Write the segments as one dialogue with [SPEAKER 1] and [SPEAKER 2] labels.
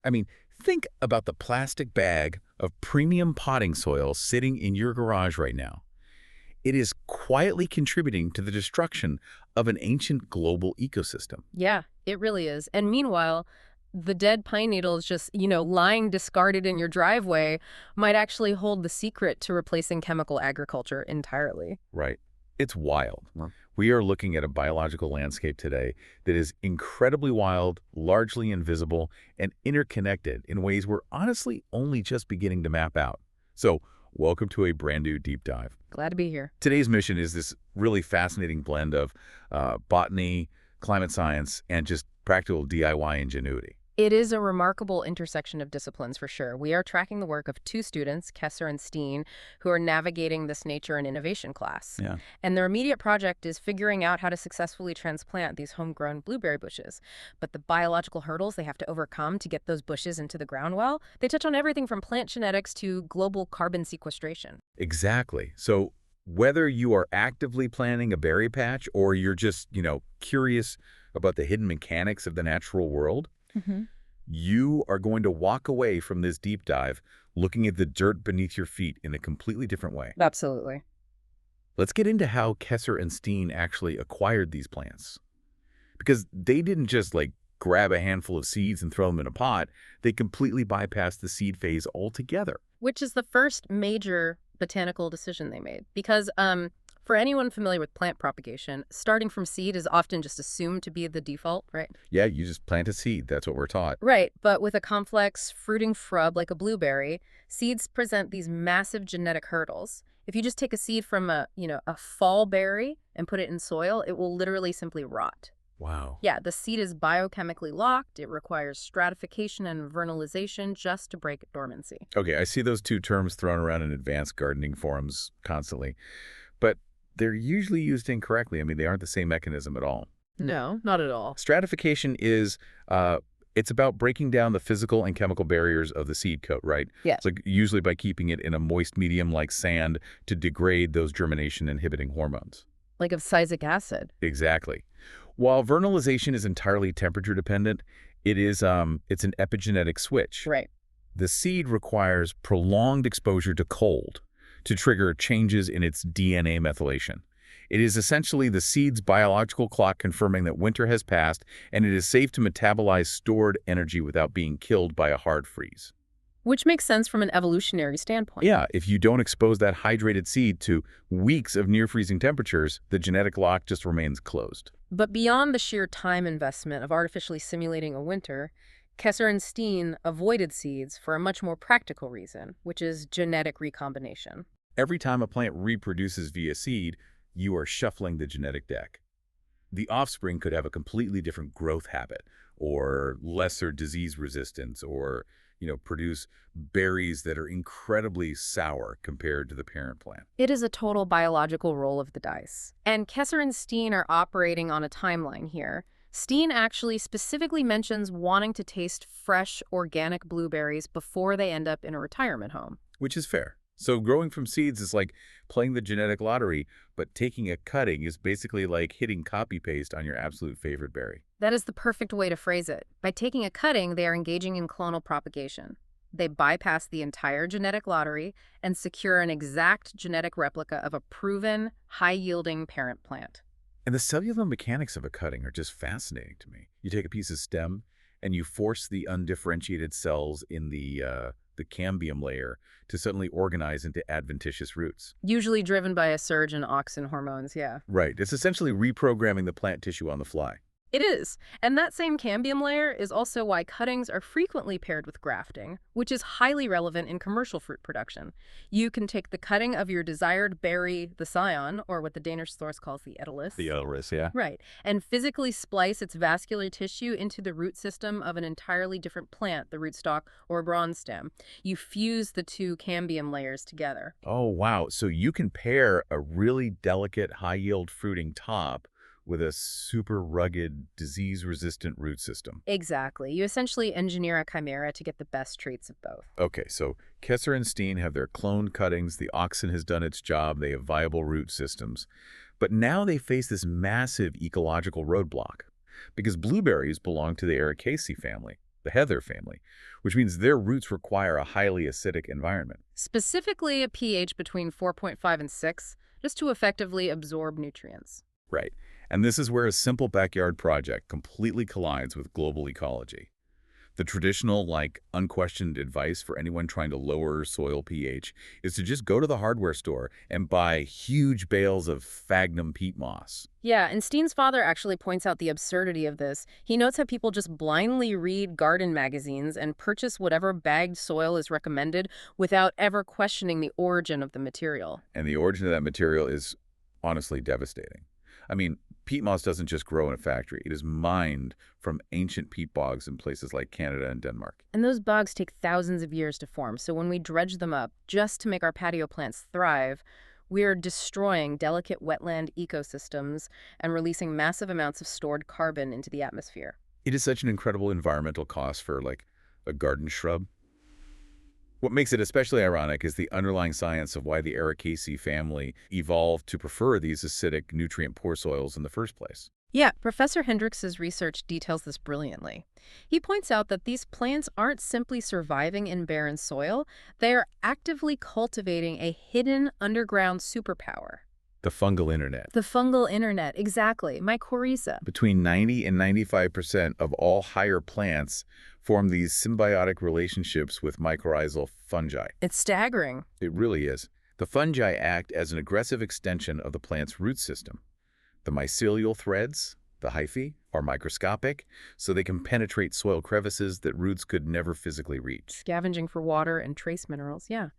[SPEAKER 1] I mean, think about the plastic bag of premium potting soil sitting in your garage right now. It is quietly contributing to the destruction of an ancient global ecosystem.
[SPEAKER 2] Yeah, it really is. And meanwhile, the dead pine needles just, lying discarded in your driveway might actually hold the secret to replacing chemical agriculture entirely.
[SPEAKER 1] Right. It's wild.
[SPEAKER 2] Well,
[SPEAKER 1] We are looking at a biological landscape today that is incredibly wild, largely invisible, and interconnected in ways we're honestly only just beginning to map out. So, welcome to a brand new deep dive.
[SPEAKER 2] glad to be here.
[SPEAKER 1] Today's mission is this really fascinating blend of botany, climate science, and just practical DIY ingenuity.
[SPEAKER 2] It is a remarkable intersection of disciplines for sure. We are tracking the work of two students, Kesser and Steen, who are navigating this nature and innovation class.
[SPEAKER 1] Yeah.
[SPEAKER 2] And their immediate project is figuring out how to successfully transplant these homegrown blueberry bushes. But the biological hurdles they have to overcome to get those bushes into the ground well, they touch on everything from plant genetics to global carbon sequestration.
[SPEAKER 1] Exactly. So, whether you are actively planning a berry patch or you're just, curious about the hidden mechanics of the natural world, you are going to walk away from this deep dive looking at the dirt beneath your feet in a completely different way.
[SPEAKER 2] Absolutely.
[SPEAKER 1] Let's get into how Kesser and Steen actually acquired these plants. Because they didn't just, grab a handful of seeds and throw them in a pot. They completely bypassed the seed phase altogether.
[SPEAKER 2] Which is the first major botanical decision they made. Because for anyone familiar with plant propagation, starting from seed is often just assumed to be the default, right?
[SPEAKER 1] Yeah, you just plant a seed. That's what we're taught.
[SPEAKER 2] Right, but with a complex fruiting shrub like a blueberry, seeds present these massive genetic hurdles. If you just take a seed from a fall berry and put it in soil, it will literally simply rot.
[SPEAKER 1] Wow.
[SPEAKER 2] Yeah, the seed is biochemically locked. It requires stratification and vernalization just to break dormancy.
[SPEAKER 1] Okay, I see those two terms thrown around in advanced gardening forums constantly. But they're usually used incorrectly. I mean, they aren't the same mechanism at all.
[SPEAKER 2] No, not at all.
[SPEAKER 1] Stratification is, it's about breaking down the physical and chemical barriers of the seed coat, right?
[SPEAKER 2] Yes.
[SPEAKER 1] Like usually by keeping it in a moist medium like sand to degrade those germination-inhibiting hormones.
[SPEAKER 2] Like of sialic acid.
[SPEAKER 1] Exactly. While vernalization is entirely temperature dependent, it's an epigenetic switch.
[SPEAKER 2] Right.
[SPEAKER 1] The seed requires prolonged exposure to cold to trigger changes in its DNA methylation. It is essentially the seed's biological clock confirming that winter has passed and it is safe to metabolize stored energy without being killed by a hard freeze.
[SPEAKER 2] Which makes sense from an evolutionary standpoint.
[SPEAKER 1] Yeah, if you don't expose that hydrated seed to weeks of near-freezing temperatures, the genetic lock just remains closed.
[SPEAKER 2] But beyond the sheer time investment of artificially simulating a winter, Kesser and Steen avoided seeds for a much more practical reason, which is genetic recombination.
[SPEAKER 1] Every time a plant reproduces via seed, you are shuffling the genetic deck. The offspring could have a completely different growth habit, or lesser disease resistance, or produce berries that are incredibly sour compared to the parent plant.
[SPEAKER 2] It is a total biological roll of the dice. And Kesser and Steen are operating on a timeline here. Steen actually specifically mentions wanting to taste fresh, organic blueberries before they end up in a retirement home.
[SPEAKER 1] Which is fair. So growing from seeds is like playing the genetic lottery, but taking a cutting is basically like hitting copy-paste on your absolute favorite berry.
[SPEAKER 2] That is the perfect way to phrase it. By taking a cutting, they are engaging in clonal propagation. They bypass the entire genetic lottery and secure an exact genetic replica of a proven, high-yielding parent plant.
[SPEAKER 1] And the cellular mechanics of a cutting are just fascinating to me. You take a piece of stem and you force the undifferentiated cells in the cambium layer to suddenly organize into adventitious roots.
[SPEAKER 2] Usually driven by a surge in auxin hormones, yeah.
[SPEAKER 1] Right. It's essentially reprogramming the plant tissue on the fly.
[SPEAKER 2] It is. And that same cambium layer is also why cuttings are frequently paired with grafting, which is highly relevant in commercial fruit production. You can take the cutting of your desired berry, the scion, or what the Danish source calls the edelis.
[SPEAKER 1] The edelis, yeah.
[SPEAKER 2] Right. And physically splice its vascular tissue into the root system of an entirely different plant, the rootstock or bronze stem. You fuse the two cambium layers together.
[SPEAKER 1] Oh, wow. So you can pair a really delicate, high-yield fruiting top with a super rugged, disease-resistant root system.
[SPEAKER 2] Exactly. You essentially engineer a chimera to get the best traits of both.
[SPEAKER 1] Okay, so Kesser and Steen have their cloned cuttings, the auxin has done its job, they have viable root systems. But now they face this massive ecological roadblock, because blueberries belong to the Ericaceae family. the heather family, which means their roots require a highly acidic environment.
[SPEAKER 2] Specifically a pH between 4.5 and 6, just to effectively absorb nutrients.
[SPEAKER 1] Right. And this is where a simple backyard project completely collides with global ecology. The traditional, unquestioned advice for anyone trying to lower soil pH is to just go to the hardware store and buy huge bales of sphagnum peat moss.
[SPEAKER 2] Yeah, and Steen's father actually points out the absurdity of this. He notes how people just blindly read garden magazines and purchase whatever bagged soil is recommended without ever questioning the origin of the material.
[SPEAKER 1] And the origin of that material is honestly devastating. I mean, peat moss doesn't just grow in a factory. It is mined from ancient peat bogs in places like Canada and Denmark.
[SPEAKER 2] And those bogs take thousands of years to form, so when we dredge them up just to make our patio plants thrive, we're destroying delicate wetland ecosystems and releasing massive amounts of stored carbon into the atmosphere.
[SPEAKER 1] It is such an incredible environmental cost for, a garden shrub. What makes it especially ironic is the underlying science of why the Ericaceae family evolved to prefer these acidic, nutrient-poor soils in the first place.
[SPEAKER 2] Yeah, Professor Hendrix's research details this brilliantly. He points out that these plants aren't simply surviving in barren soil, they are actively cultivating a hidden underground superpower.
[SPEAKER 1] The fungal internet.
[SPEAKER 2] The fungal internet, exactly, mycorrhiza.
[SPEAKER 1] Between 90 and 95% of all higher plants form these symbiotic relationships with mycorrhizal fungi.
[SPEAKER 2] It's staggering.
[SPEAKER 1] It really is. The fungi act as an aggressive extension of the plant's root system. The mycelial threads, the hyphae, are microscopic, so they can penetrate soil crevices that roots could never physically reach.
[SPEAKER 2] Scavenging for water and trace minerals, yeah.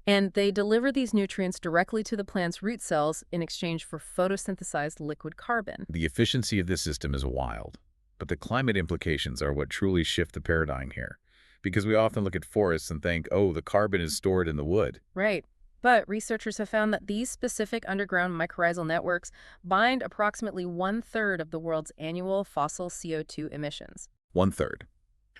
[SPEAKER 2] And they deliver these nutrients directly to the plant's root cells in exchange for photosynthesized liquid carbon.
[SPEAKER 1] The efficiency of this system is wild, but the climate implications are what truly shift the paradigm here. Because we often look at forests and think, oh, the carbon is stored in the wood.
[SPEAKER 2] Right. But researchers have found that these specific underground mycorrhizal networks bind approximately 1/3 of the world's annual fossil CO2 emissions.
[SPEAKER 1] 1/3.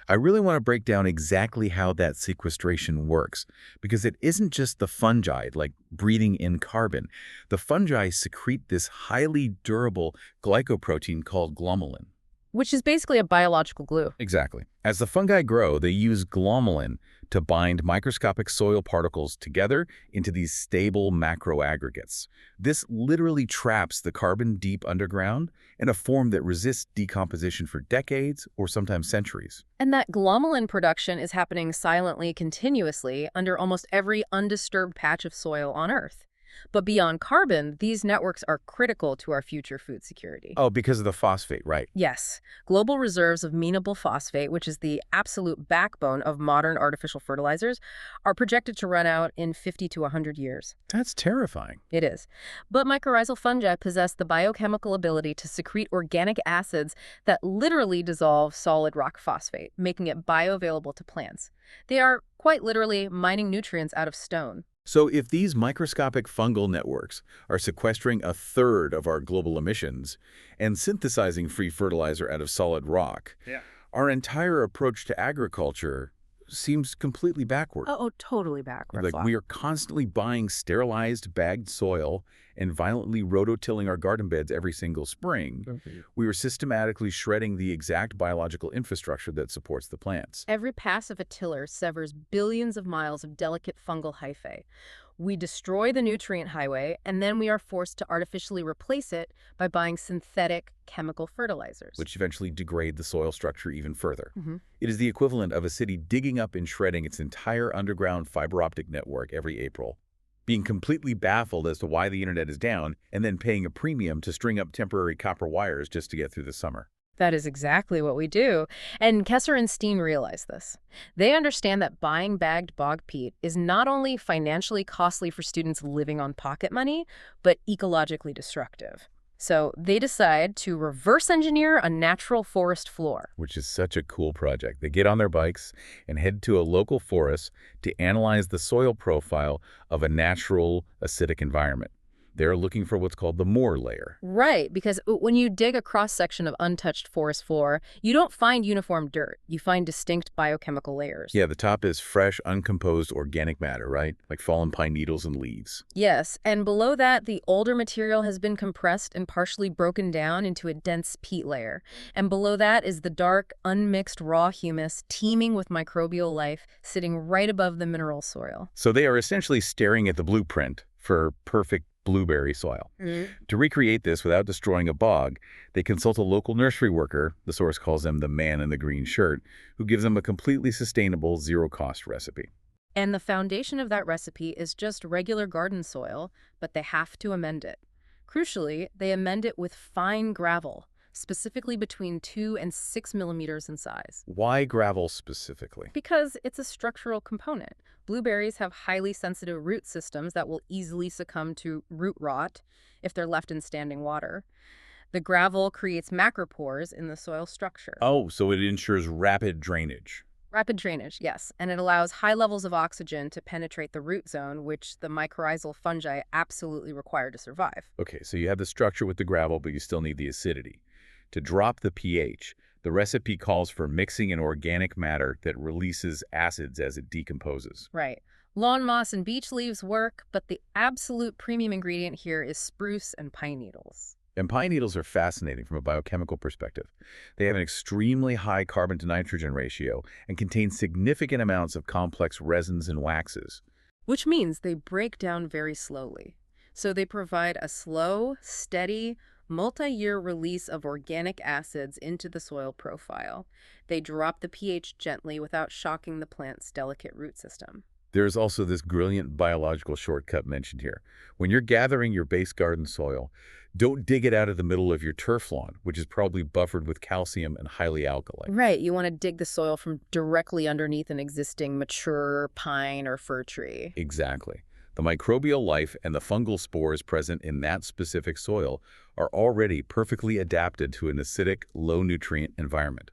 [SPEAKER 1] I really want to break down exactly how that sequestration works, because it isn't just the fungi, breathing in carbon. The fungi secrete this highly durable glycoprotein called glomalin.
[SPEAKER 2] Which is basically a biological glue.
[SPEAKER 1] Exactly. As the fungi grow, they use glomalin to bind microscopic soil particles together into these stable macroaggregates. This literally traps the carbon deep underground in a form that resists decomposition for decades or sometimes centuries.
[SPEAKER 2] And that glomalin production is happening silently, continuously, under almost every undisturbed patch of soil on Earth. But beyond carbon, these networks are critical to our future food security.
[SPEAKER 1] Oh, because of the phosphate, right?
[SPEAKER 2] Yes, global reserves of amenable phosphate, which is the absolute backbone of modern artificial fertilizers, are projected to run out in 50 to 100 years.
[SPEAKER 1] That's terrifying.
[SPEAKER 2] It is. But mycorrhizal fungi possess the biochemical ability to secrete organic acids that literally dissolve solid rock phosphate, making it bioavailable to plants. They are quite literally mining nutrients out of stone.
[SPEAKER 1] So if these microscopic fungal networks are sequestering 1/3 of our global emissions and synthesizing free fertilizer out of solid rock, our entire approach to agriculture seems completely backward.
[SPEAKER 2] Oh, totally backward.
[SPEAKER 1] We are constantly buying sterilized, bagged soil and violently rototilling our garden beds every single spring. We are systematically shredding the exact biological infrastructure that supports the plants.
[SPEAKER 2] Every pass of a tiller severs billions of miles of delicate fungal hyphae. We destroy the nutrient highway, and then we are forced to artificially replace it by buying synthetic chemical fertilizers.
[SPEAKER 1] Which eventually degrade the soil structure even further.
[SPEAKER 2] Mm-hmm.
[SPEAKER 1] It is the equivalent of a city digging up and shredding its entire underground fiber optic network every April, being completely baffled as to why the internet is down, and then paying a premium to string up temporary copper wires just to get through the summer.
[SPEAKER 2] That is exactly what we do. And Kesser and Steen realize this. They understand that buying bagged bog peat is not only financially costly for students living on pocket money, but ecologically destructive. So they decide to reverse engineer a natural forest floor.
[SPEAKER 1] Which is such a cool project. They get on their bikes and head to a local forest to analyze the soil profile of a natural acidic environment. They're looking for what's called the moor layer.
[SPEAKER 2] Right, because when you dig a cross-section of untouched forest floor, you don't find uniform dirt. You find distinct biochemical layers.
[SPEAKER 1] Yeah, the top is fresh, uncomposed organic matter, right? Like fallen pine needles and leaves.
[SPEAKER 2] Yes, and below that, the older material has been compressed and partially broken down into a dense peat layer. And below that is the dark, unmixed raw humus teeming with microbial life sitting right above the mineral soil.
[SPEAKER 1] So they are essentially staring at the blueprint for perfect blueberry soil. To recreate this without destroying a bog, they consult a local nursery worker, the source calls him the man in the green shirt, who gives them a completely sustainable, zero-cost recipe.
[SPEAKER 2] And the foundation of that recipe is just regular garden soil, but they have to amend it. Crucially, they amend it with fine gravel, specifically between 2 and 6 millimeters in size.
[SPEAKER 1] Why gravel specifically?
[SPEAKER 2] Because it's a structural component. Blueberries have highly sensitive root systems that will easily succumb to root rot if they're left in standing water. The gravel creates macropores in the soil structure.
[SPEAKER 1] Oh, so it ensures rapid drainage.
[SPEAKER 2] Rapid drainage, yes, and it allows high levels of oxygen to penetrate the root zone, which the mycorrhizal fungi absolutely require to survive.
[SPEAKER 1] Okay, so you have the structure with the gravel, but you still need the acidity. To drop the pH, the recipe calls for mixing an organic matter that releases acids as it decomposes.
[SPEAKER 2] Right. Lawn moss and beech leaves work, but the absolute premium ingredient here is spruce and pine needles.
[SPEAKER 1] And pine needles are fascinating from a biochemical perspective. They have an extremely high carbon-to-nitrogen ratio and contain significant amounts of complex resins and waxes.
[SPEAKER 2] Which means they break down very slowly. So they provide a slow, steady, multi-year release of organic acids into the soil profile. They drop the pH gently without shocking the plant's delicate root system.
[SPEAKER 1] There's also this brilliant biological shortcut mentioned here. When you're gathering your base garden soil, don't dig it out of the middle of your turf lawn, which is probably buffered with calcium and highly alkaline.
[SPEAKER 2] Right, you want to dig the soil from directly underneath an existing mature pine or fir tree.
[SPEAKER 1] Exactly. The microbial life and the fungal spores present in that specific soil are already perfectly adapted to an acidic, low-nutrient environment.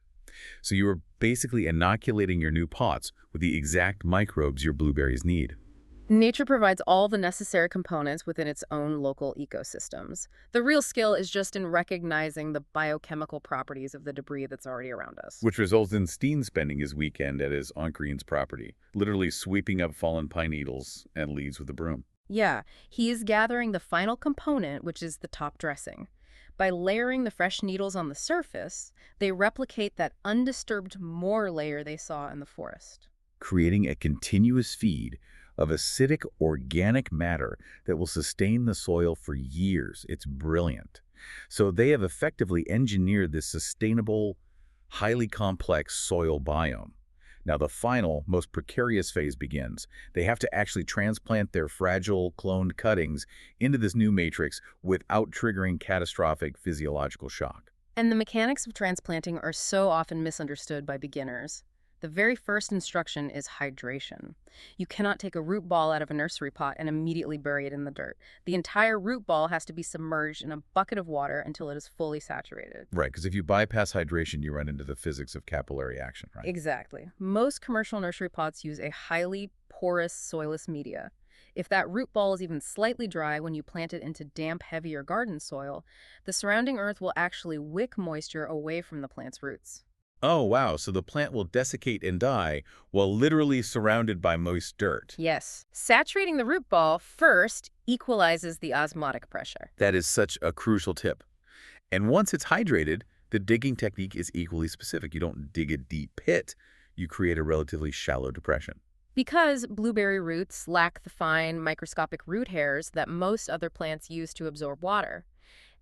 [SPEAKER 1] So you are basically inoculating your new pots with the exact microbes your blueberries need.
[SPEAKER 2] Nature provides all the necessary components within its own local ecosystems. The real skill is just in recognizing the biochemical properties of the debris that's already around us.
[SPEAKER 1] Which results in Steen spending his weekend at his Aunt Green's property, literally sweeping up fallen pine needles and leaves with a broom.
[SPEAKER 2] Yeah, he is gathering the final component, which is the top dressing. By layering the fresh needles on the surface, they replicate that undisturbed moor layer they saw in the forest.
[SPEAKER 1] Creating a continuous feed of acidic organic matter that will sustain the soil for years. It's brilliant. So they have effectively engineered this sustainable, highly complex soil biome. Now the final, most precarious phase begins. They have to actually transplant their fragile cloned cuttings into this new matrix without triggering catastrophic physiological shock.
[SPEAKER 2] And the mechanics of transplanting are so often misunderstood by beginners. The very first instruction is hydration. You cannot take a root ball out of a nursery pot and immediately bury it in the dirt. The entire root ball has to be submerged in a bucket of water until it is fully saturated.
[SPEAKER 1] Right, because if you bypass hydration, you run into the physics of capillary action, right?
[SPEAKER 2] Exactly. Most commercial nursery pots use a highly porous, soilless media. If that root ball is even slightly dry when you plant it into damp, heavier garden soil, the surrounding earth will actually wick moisture away from the plant's roots.
[SPEAKER 1] Oh, wow. So the plant will desiccate and die while literally surrounded by moist dirt.
[SPEAKER 2] Yes. Saturating the root ball first equalizes the osmotic pressure.
[SPEAKER 1] That is such a crucial tip. And once it's hydrated, the digging technique is equally specific. You don't dig a deep pit. You create a relatively shallow depression.
[SPEAKER 2] Because blueberry roots lack the fine microscopic root hairs that most other plants use to absorb water,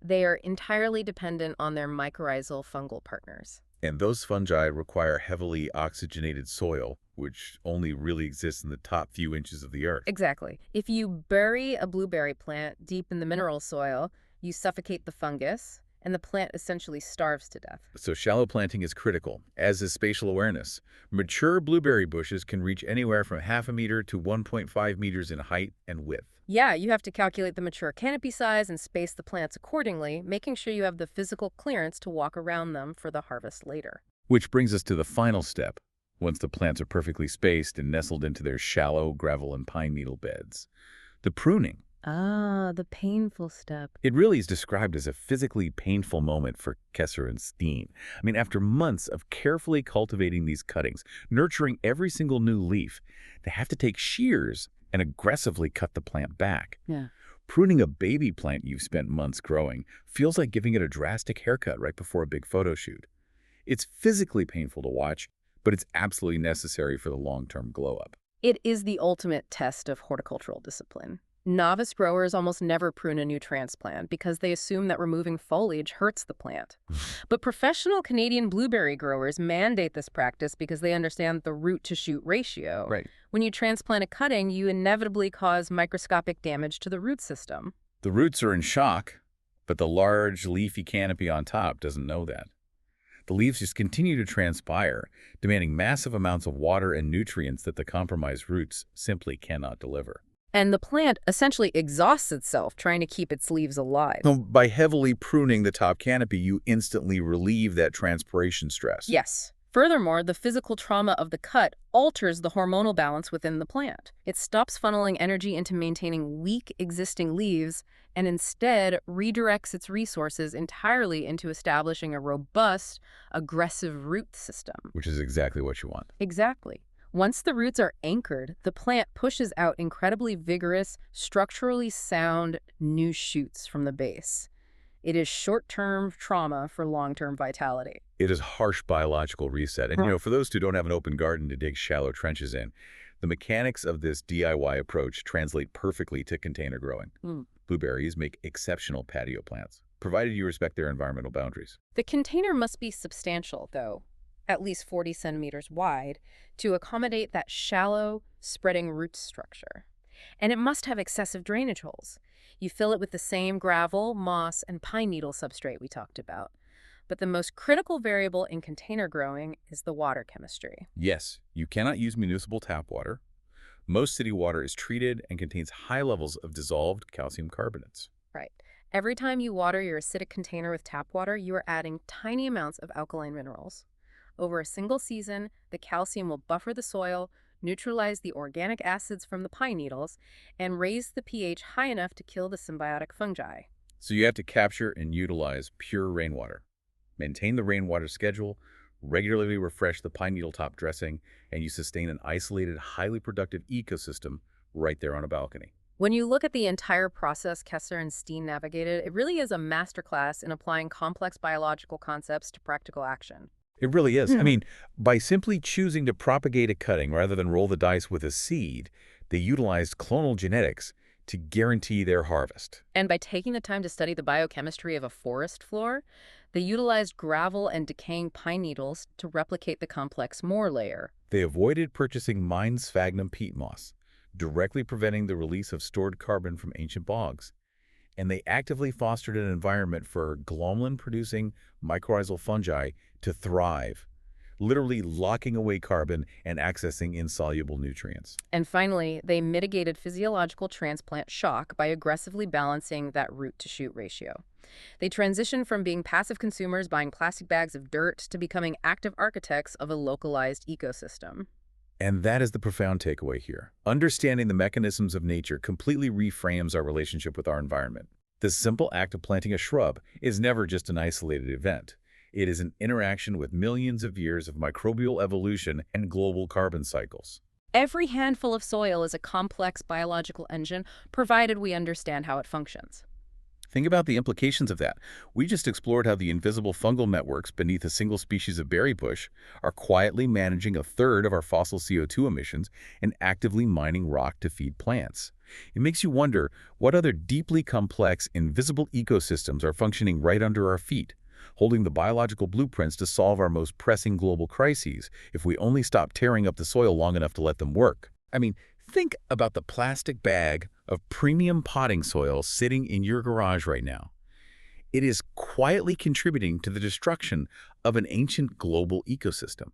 [SPEAKER 2] they are entirely dependent on their mycorrhizal fungal partners.
[SPEAKER 1] And those fungi require heavily oxygenated soil, which only really exists in the top few inches of the earth.
[SPEAKER 2] Exactly. If you bury a blueberry plant deep in the mineral soil, you suffocate the fungus, and the plant essentially starves to death.
[SPEAKER 1] So shallow planting is critical, as is spatial awareness. Mature blueberry bushes can reach anywhere from 0.5 meter to 1.5 meters in height and width.
[SPEAKER 2] Yeah, you have to calculate the mature canopy size and space the plants accordingly, making sure you have the physical clearance to walk around them for the harvest later.
[SPEAKER 1] Which brings us to the final step, once the plants are perfectly spaced and nestled into their shallow gravel and pine needle beds. The pruning.
[SPEAKER 2] Ah, the painful step.
[SPEAKER 1] It really is described as a physically painful moment for Kesser and Steen. I mean, after months of carefully cultivating these cuttings, nurturing every single new leaf, they have to take shears and aggressively cut the plant back.
[SPEAKER 2] Yeah.
[SPEAKER 1] Pruning a baby plant you've spent months growing feels like giving it a drastic haircut right before a big photo shoot. It's physically painful to watch, but it's absolutely necessary for the long-term glow-up.
[SPEAKER 2] It is the ultimate test of horticultural discipline. Novice growers almost never prune a new transplant because they assume that removing foliage hurts the plant. But professional Canadian blueberry growers mandate this practice because they understand the root-to-shoot ratio.
[SPEAKER 1] Right.
[SPEAKER 2] When you transplant a cutting, you inevitably cause microscopic damage to the root system.
[SPEAKER 1] The roots are in shock, but the large leafy canopy on top doesn't know that. The leaves just continue to transpire, demanding massive amounts of water and nutrients that the compromised roots simply cannot deliver.
[SPEAKER 2] And the plant essentially exhausts itself trying to keep its leaves alive.
[SPEAKER 1] So by heavily pruning the top canopy, you instantly relieve that transpiration stress.
[SPEAKER 2] Yes. Furthermore, the physical trauma of the cut alters the hormonal balance within the plant. It stops funneling energy into maintaining weak existing leaves and instead redirects its resources entirely into establishing a robust, aggressive root system.
[SPEAKER 1] Which is exactly what you want.
[SPEAKER 2] Exactly. Once the roots are anchored, the plant pushes out incredibly vigorous, structurally sound new shoots from the base. It is short-term trauma for long-term vitality.
[SPEAKER 1] It is harsh biological reset. And, for those who don't have an open garden to dig shallow trenches in, the mechanics of this DIY approach translate perfectly to container growing. Blueberries make exceptional patio plants, provided you respect their environmental boundaries.
[SPEAKER 2] The container must be substantial, though, at least 40 centimeters wide, to accommodate that shallow, spreading root structure. And it must have excessive drainage holes. You fill it with the same gravel, moss, and pine needle substrate we talked about. But the most critical variable in container growing is the water chemistry.
[SPEAKER 1] Yes, you cannot use municipal tap water. Most city water is treated and contains high levels of dissolved calcium carbonates.
[SPEAKER 2] Right. Every time you water your acidic container with tap water, you are adding tiny amounts of alkaline minerals. Over a single season, the calcium will buffer the soil, neutralize the organic acids from the pine needles, and raise the pH high enough to kill the symbiotic fungi.
[SPEAKER 1] So you have to capture and utilize pure rainwater. Maintain the rainwater schedule, regularly refresh the pine needle top dressing, and you sustain an isolated, highly productive ecosystem right there on a balcony.
[SPEAKER 2] When you look at the entire process Kesser and Steen navigated, it really is a masterclass in applying complex biological concepts to practical action.
[SPEAKER 1] It really is. I mean, by simply choosing to propagate a cutting rather than roll the dice with a seed, they utilized clonal genetics to guarantee their harvest.
[SPEAKER 2] And by taking the time to study the biochemistry of a forest floor, they utilized gravel and decaying pine needles to replicate the complex moor layer.
[SPEAKER 1] They avoided purchasing mined sphagnum peat moss, directly preventing the release of stored carbon from ancient bogs. And they actively fostered an environment for glomalin-producing mycorrhizal fungi to thrive, literally locking away carbon and accessing insoluble nutrients.
[SPEAKER 2] And finally, they mitigated physiological transplant shock by aggressively balancing that root-to-shoot ratio. They transitioned from being passive consumers buying plastic bags of dirt to becoming active architects of a localized ecosystem.
[SPEAKER 1] And that is the profound takeaway here. Understanding the mechanisms of nature completely reframes our relationship with our environment. The simple act of planting a shrub is never just an isolated event. It is an interaction with millions of years of microbial evolution and global carbon cycles.
[SPEAKER 2] Every handful of soil is a complex biological engine, provided we understand how it functions.
[SPEAKER 1] Think about the implications of that. We just explored how the invisible fungal networks beneath a single species of berry bush are quietly managing a third of our fossil CO2 emissions and actively mining rock to feed plants. It makes you wonder what other deeply complex, invisible ecosystems are functioning right under our feet, holding the biological blueprints to solve our most pressing global crises if we only stop tearing up the soil long enough to let them work. I mean, think about the plastic bag of premium potting soil sitting in your garage right now. It is quietly contributing to the destruction of an ancient global ecosystem.